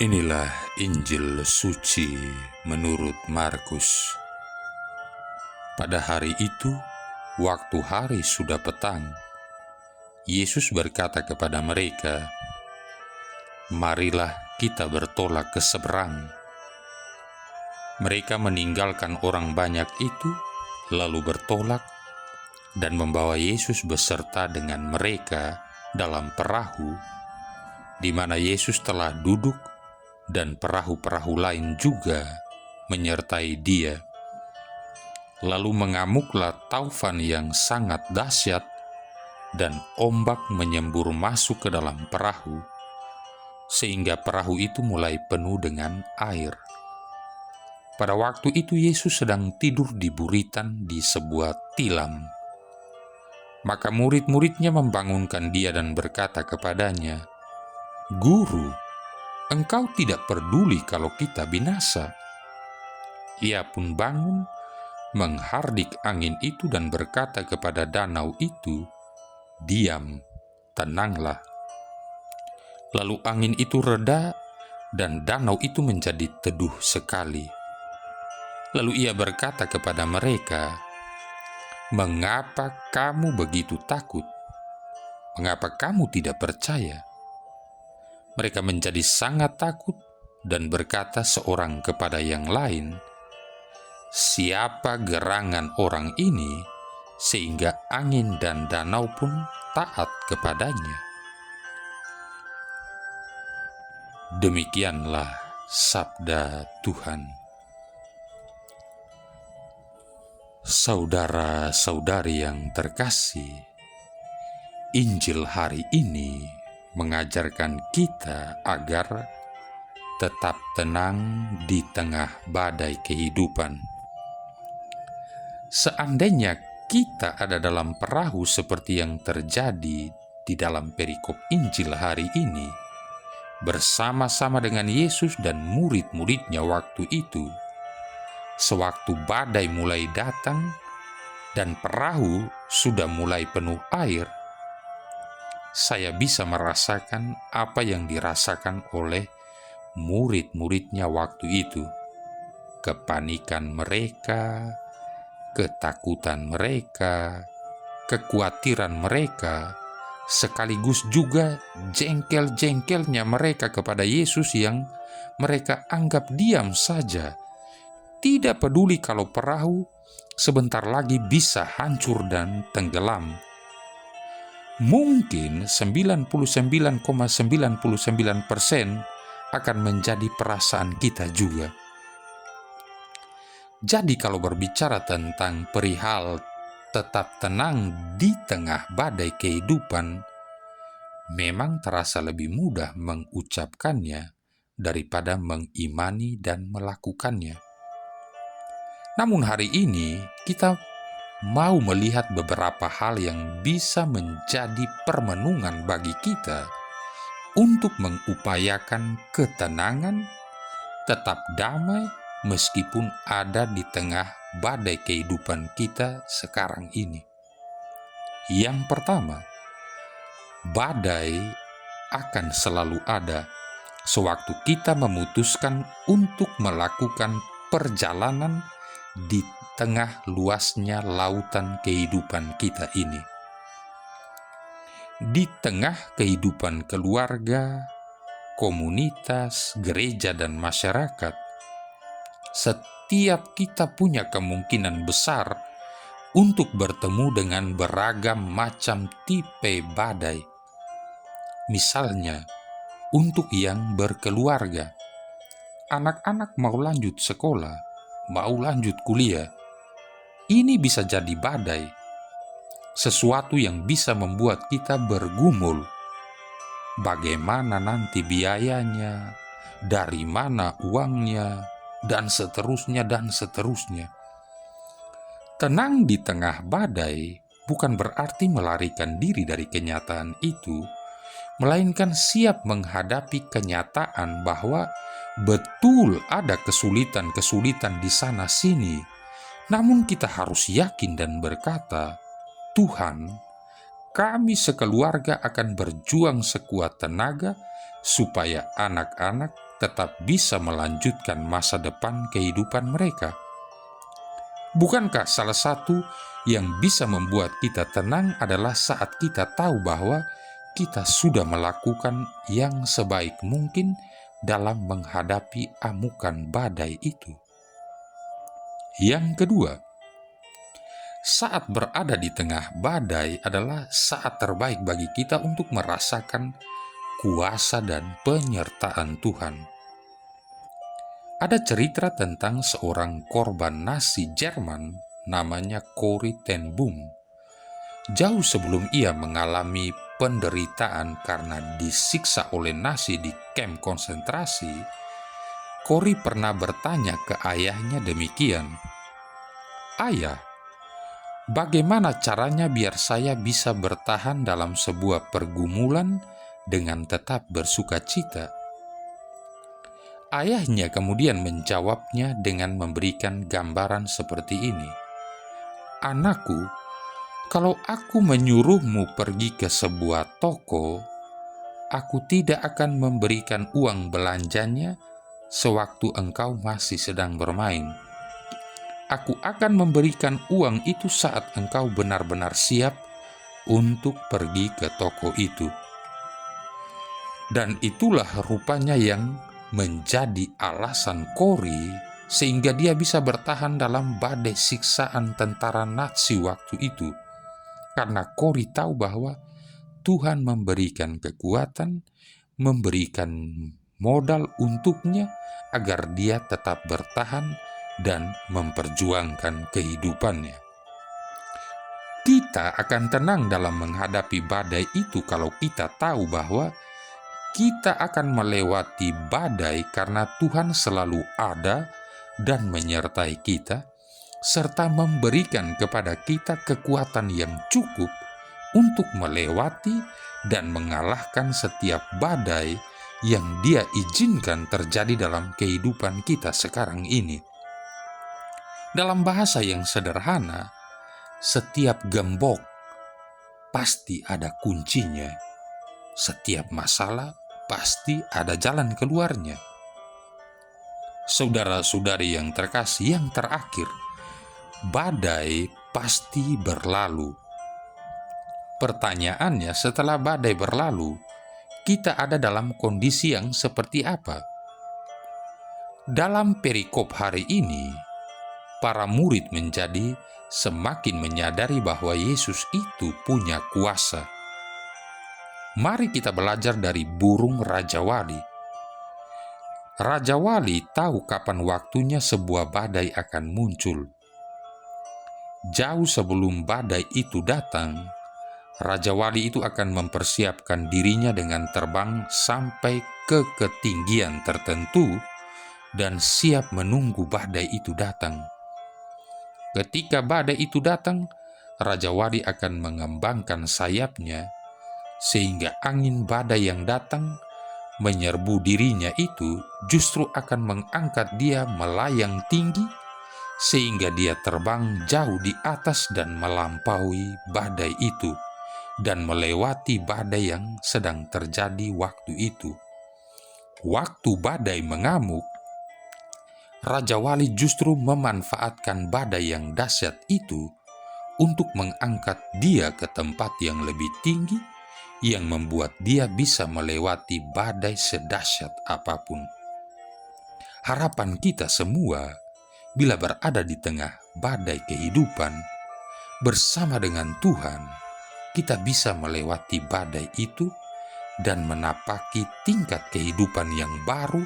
Inilah Injil suci menurut Markus. Pada hari itu, waktu hari sudah petang, Yesus berkata kepada mereka, "Marilah kita bertolak ke seberang." Mereka meninggalkan orang banyak itu, lalu bertolak dan membawa Yesus beserta dengan mereka dalam perahu, di mana Yesus telah duduk, dan perahu-perahu lain juga menyertai Dia. Lalu mengamuklah taufan yang sangat dahsyat, dan ombak menyembur masuk ke dalam perahu, sehingga perahu itu mulai penuh dengan air. Pada waktu itu Yesus sedang tidur di buritan di sebuah tilam. Maka murid-muridnya membangunkan Dia dan berkata kepadanya, "Guru, Engkau tidak peduli kalau kita binasa." Ia pun bangun, menghardik angin itu dan berkata kepada danau itu, "Diam, tenanglah." Lalu angin itu reda dan danau itu menjadi teduh sekali. Lalu ia berkata kepada mereka, "Mengapa kamu begitu takut? Mengapa kamu tidak percaya?" Mereka menjadi sangat takut dan berkata seorang kepada yang lain, "Siapa gerangan orang ini sehingga angin dan danau pun taat kepadanya?" Demikianlah sabda Tuhan. Saudara-saudari yang terkasih, Injil hari ini mengajarkan kita agar tetap tenang di tengah badai kehidupan. Seandainya kita ada dalam perahu seperti yang terjadi di dalam perikop Injil hari ini, bersama-sama dengan Yesus dan murid-muridnya waktu itu, sewaktu badai mulai datang dan perahu sudah mulai penuh air, saya bisa merasakan apa yang dirasakan oleh murid-muridnya waktu itu. Kepanikan mereka, ketakutan mereka, kekhawatiran mereka, sekaligus juga jengkel-jengkelnya mereka kepada Yesus yang mereka anggap diam saja, tidak peduli kalau perahu sebentar lagi bisa hancur dan tenggelam. Mungkin 99,99% akan menjadi perasaan kita juga. Jadi kalau berbicara tentang perihal tetap tenang di tengah badai kehidupan, memang terasa lebih mudah mengucapkannya daripada mengimani dan melakukannya. Namun hari ini kita mau melihat beberapa hal yang bisa menjadi permenungan bagi kita untuk mengupayakan ketenangan, tetap damai meskipun ada di tengah badai kehidupan kita sekarang ini. Yang pertama, badai akan selalu ada sewaktu kita memutuskan untuk melakukan perjalanan di tengah luasnya lautan kehidupan kita ini. Di tengah kehidupan keluarga, komunitas, gereja, dan masyarakat, setiap kita punya kemungkinan besar untuk bertemu dengan beragam macam tipe badai. Misalnya, untuk yang berkeluarga, anak-anak mau lanjut sekolah, mau lanjut kuliah, ini bisa jadi badai, sesuatu yang bisa membuat kita bergumul. Bagaimana nanti biayanya, dari mana uangnya, dan seterusnya dan seterusnya. Tenang di tengah badai bukan berarti melarikan diri dari kenyataan itu, melainkan siap menghadapi kenyataan bahwa betul ada kesulitan-kesulitan di sana sini. Namun kita harus yakin dan berkata, "Tuhan, kami sekeluarga akan berjuang sekuat tenaga supaya anak-anak tetap bisa melanjutkan masa depan kehidupan mereka. Bukankah salah satu yang bisa membuat kita tenang adalah saat kita tahu bahwa kita sudah melakukan yang sebaik mungkin dalam menghadapi amukan badai itu? Yang kedua, saat berada di tengah badai adalah saat terbaik bagi kita untuk merasakan kuasa dan penyertaan Tuhan. Ada cerita tentang seorang korban Nazi Jerman namanya Corrie ten Boom. Jauh sebelum ia mengalami penderitaan karena disiksa oleh Nazi di kamp konsentrasi, Corrie pernah bertanya ke ayahnya demikian, "Ayah, bagaimana caranya biar saya bisa bertahan dalam sebuah pergumulan dengan tetap bersuka cita?" Ayahnya kemudian menjawabnya dengan memberikan gambaran seperti ini, "Anakku, kalau aku menyuruhmu pergi ke sebuah toko, aku tidak akan memberikan uang belanjanya sewaktu engkau masih sedang bermain. Aku akan memberikan uang itu saat engkau benar-benar siap untuk pergi ke toko itu." Dan itulah rupanya yang menjadi alasan Corrie sehingga dia bisa bertahan dalam badai siksaan tentara Nazi waktu itu. Karena Corrie tahu bahwa Tuhan memberikan kekuatan, memberikan modal untuknya agar dia tetap bertahan dan memperjuangkan kehidupannya. Kita akan tenang dalam menghadapi badai itu kalau kita tahu bahwa kita akan melewati badai karena Tuhan selalu ada dan menyertai kita, serta memberikan kepada kita kekuatan yang cukup untuk melewati dan mengalahkan setiap badai yang Dia izinkan terjadi dalam kehidupan kita sekarang ini. Dalam bahasa yang sederhana, setiap gembok pasti ada kuncinya. Setiap masalah pasti ada jalan keluarnya. Saudara-saudari yang terkasih, yang terakhir, badai pasti berlalu. Pertanyaannya, setelah badai berlalu, kita ada dalam kondisi yang seperti apa? Dalam perikop hari ini, para murid menjadi semakin menyadari bahwa Yesus itu punya kuasa. Mari kita belajar dari burung Raja Wali. Raja Wali tahu kapan waktunya sebuah badai akan muncul. Jauh sebelum badai itu datang, Raja Wali itu akan mempersiapkan dirinya dengan terbang sampai ke ketinggian tertentu dan siap menunggu badai itu datang. Ketika badai itu datang, Raja Wali akan mengembangkan sayapnya sehingga angin badai yang datang menyerbu dirinya itu justru akan mengangkat dia melayang tinggi sehingga dia terbang jauh di atas dan melampaui badai itu dan melewati badai yang sedang terjadi waktu itu. Waktu badai mengamuk, Raja Wali justru memanfaatkan badai yang dahsyat itu untuk mengangkat dia ke tempat yang lebih tinggi yang membuat dia bisa melewati badai sedahsyat apapun. Harapan kita semua, bila berada di tengah badai kehidupan, bersama dengan Tuhan, kita bisa melewati badai itu dan menapaki tingkat kehidupan yang baru,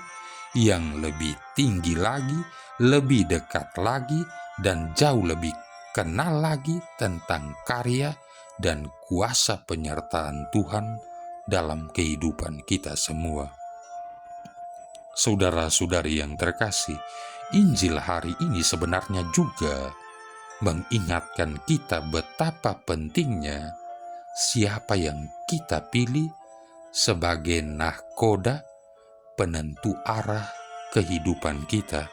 yang lebih tinggi lagi, lebih dekat lagi, dan jauh lebih kenal lagi tentang karya dan kuasa penyertaan Tuhan dalam kehidupan kita semua. Saudara-saudari yang terkasih, Injil hari ini sebenarnya juga mengingatkan kita betapa pentingnya siapa yang kita pilih sebagai nahkoda penentu arah kehidupan kita.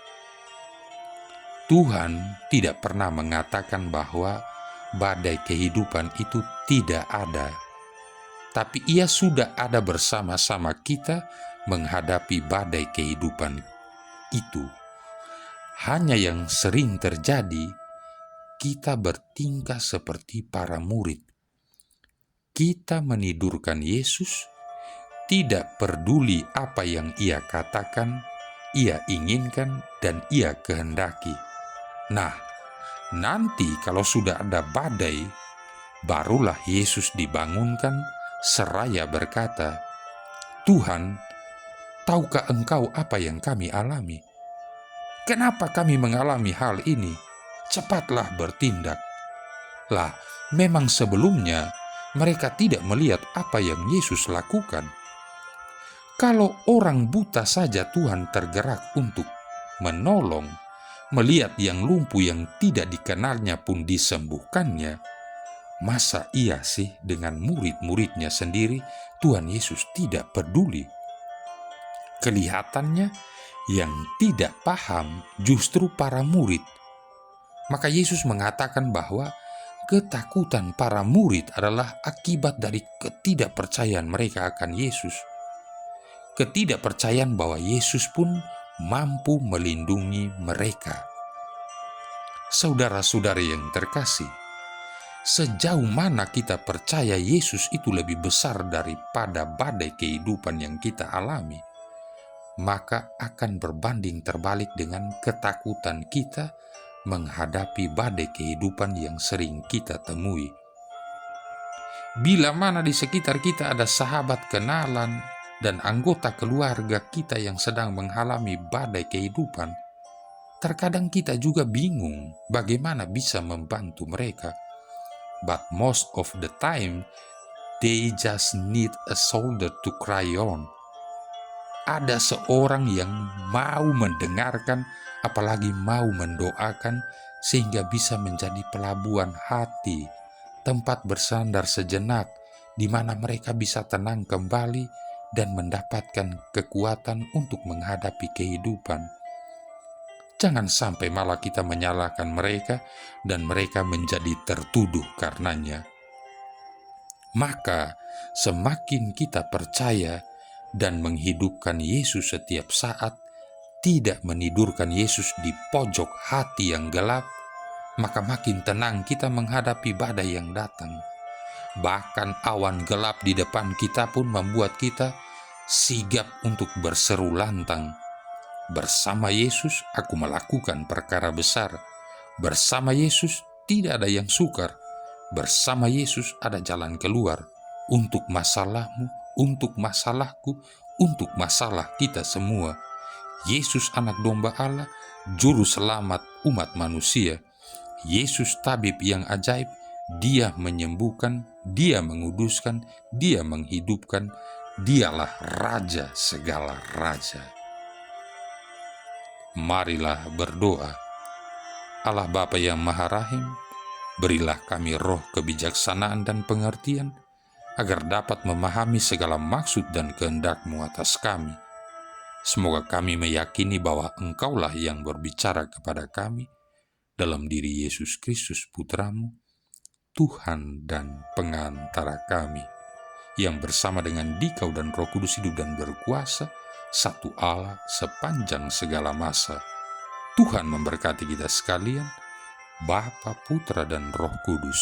Tuhan tidak pernah mengatakan bahwa badai kehidupan itu tidak ada, tapi Ia sudah ada bersama-sama kita menghadapi badai kehidupan itu. Hanya yang sering terjadi, kita bertingkah seperti para murid. Kita menidurkan Yesus, tidak peduli apa yang Ia katakan, Ia inginkan, dan Ia kehendaki. Nah, nanti kalau sudah ada badai, barulah Yesus dibangunkan seraya berkata, "Tuhan, tahukah Engkau apa yang kami alami? Kenapa kami mengalami hal ini? Cepatlah bertindak." Lah, memang sebelumnya mereka tidak melihat apa yang Yesus lakukan. Kalau orang buta saja Tuhan tergerak untuk menolong, melihat yang lumpuh yang tidak dikenalnya pun disembuhkannya, masa iya sih dengan murid-muridnya sendiri Tuhan Yesus tidak peduli? Kelihatannya yang tidak paham justru para murid. Maka Yesus mengatakan bahwa ketakutan para murid adalah akibat dari ketidakpercayaan mereka akan Yesus. Ketidakpercayaan bahwa Yesus pun mampu melindungi mereka. Saudara-saudari yang terkasih, sejauh mana kita percaya Yesus itu lebih besar daripada badai kehidupan yang kita alami, maka akan berbanding terbalik dengan ketakutan kita menghadapi badai kehidupan yang sering kita temui. Bila mana di sekitar kita ada sahabat, kenalan, dan anggota keluarga kita yang sedang mengalami badai kehidupan, terkadang kita juga bingung bagaimana bisa membantu mereka. But most of the time, they just need a shoulder to cry on. Ada seorang yang mau mendengarkan, apalagi mau mendoakan, sehingga bisa menjadi pelabuhan hati, tempat bersandar sejenak, di mana mereka bisa tenang kembali dan mendapatkan kekuatan untuk menghadapi kehidupan. Jangan sampai malah kita menyalahkan mereka dan mereka menjadi tertuduh karenanya. Maka semakin kita percaya dan menghidupkan Yesus setiap saat, tidak menidurkan Yesus di pojok hati yang gelap, maka makin tenang kita menghadapi badai yang datang. Bahkan awan gelap di depan kita pun membuat kita sigap untuk berseru lantang, "Bersama Yesus aku melakukan perkara besar. Bersama Yesus tidak ada yang sukar. Bersama Yesus ada jalan keluar untuk masalahmu, untuk masalahku, untuk masalah kita semua. Yesus anak domba Allah, juru selamat umat manusia. Yesus tabib yang ajaib, Dia menyembuhkan, Dia menguduskan, Dia menghidupkan, Dialah Raja segala raja." Marilah berdoa. Allah Bapa yang Maha Rahim, berilah kami roh kebijaksanaan dan pengertian, agar dapat memahami segala maksud dan kehendak-Mu atas kami. Semoga kami meyakini bahwa Engkaulah yang berbicara kepada kami dalam diri Yesus Kristus Putra-Mu, Tuhan dan pengantara kami, yang bersama dengan Dikau dan Roh Kudus hidup dan berkuasa, satu Allah sepanjang segala masa. Tuhan memberkati kita sekalian, Bapa, Putra, dan Roh Kudus.